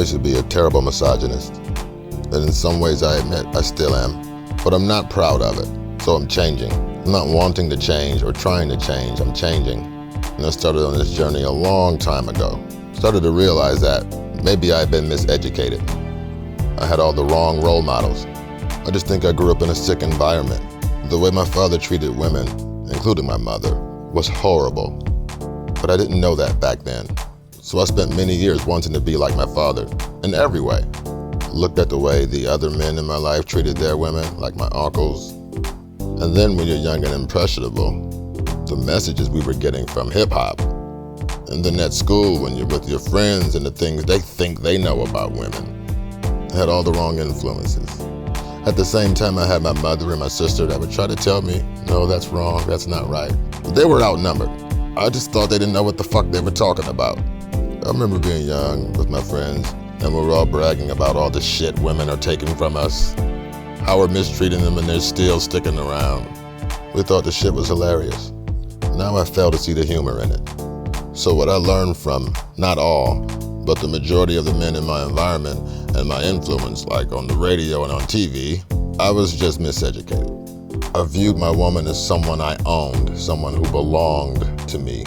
used to be a terrible misogynist, and in some ways I admit I still am, but I'm not proud of it, so I'm changing. I'm not wanting to change or trying to change, I'm changing. And I started on this journey a long time ago. Started to realize that maybe I had been miseducated. I had all the wrong role models. I just think I grew up in a sick environment. The way my father treated women, including my mother, was horrible. But I didn't know that back then. So I spent many years wanting to be like my father, in every way. Looked at the way the other men in my life treated their women, like my uncles. And then when you're young and impressionable, the messages we were getting from hip-hop. And then at school, when you're with your friends and the things they think they know about women. I had all the wrong influences. At the same time, I had my mother and my sister that would try to tell me, no, that's wrong, that's not right. They were outnumbered. I just thought they didn't know what the fuck they were talking about. I remember being young with my friends, and we were all bragging about all the shit women are taking from us, how we're mistreating them and they're still sticking around. We thought the shit was hilarious. Now I fail to see the humor in it. So what I learned from, not all, but the majority of the men in my environment and my influence, like on the radio and on TV, I was just miseducated. I viewed my woman as someone I owned, someone who belonged to me.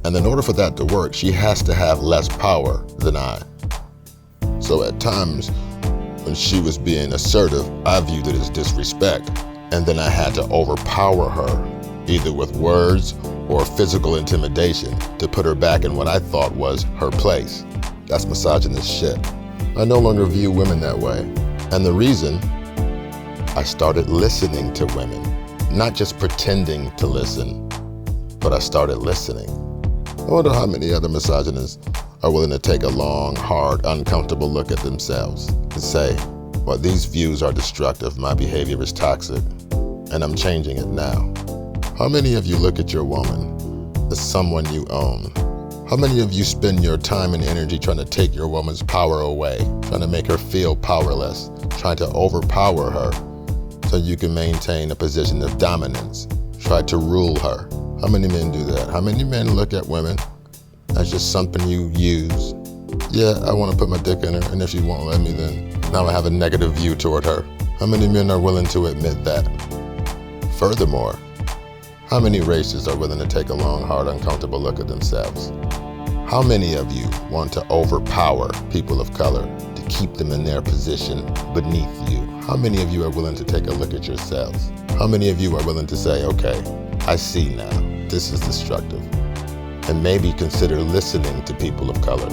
And in order for that to work, she has to have less power than I. So at times, when she was being assertive, I viewed it as disrespect. And then I had to overpower her, either with words or physical intimidation, to put her back in what I thought was her place. That's misogynist shit. I no longer view women that way. And the reason, I started listening to women. Not just pretending to listen, but I started listening. I wonder how many other misogynists are willing to take a long, hard, uncomfortable look at themselves and say, well, these views are destructive, my behavior is toxic, and I'm changing it now. How many of you look at your woman as someone you own? How many of you spend your time and energy trying to take your woman's power away, trying to make her feel powerless, trying to overpower her so you can maintain a position of dominance, try to rule her? How many men do that? How many men look at women as just something you use? Yeah, I want to put my dick in her, and if she won't let me, then now I have a negative view toward her. How many men are willing to admit that? Furthermore, how many races are willing to take a long, hard, uncomfortable look at themselves? How many of you want to overpower people of color to keep them in their position beneath you? How many of you are willing to take a look at yourselves? How many of you are willing to say, okay, I see now, this is destructive. And maybe consider listening to people of color,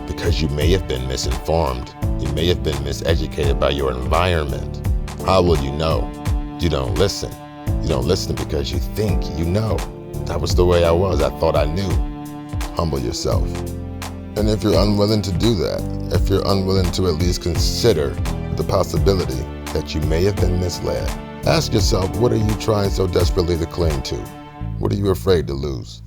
because you may have been misinformed. You may have been miseducated by your environment. How will you know? You don't listen. You don't listen because you think you know. That was the way I was. I thought I knew. Humble yourself. And if you're unwilling to do that, if you're unwilling to at least consider the possibility that you may have been misled, ask yourself, what are you trying so desperately to cling to? What are you afraid to lose?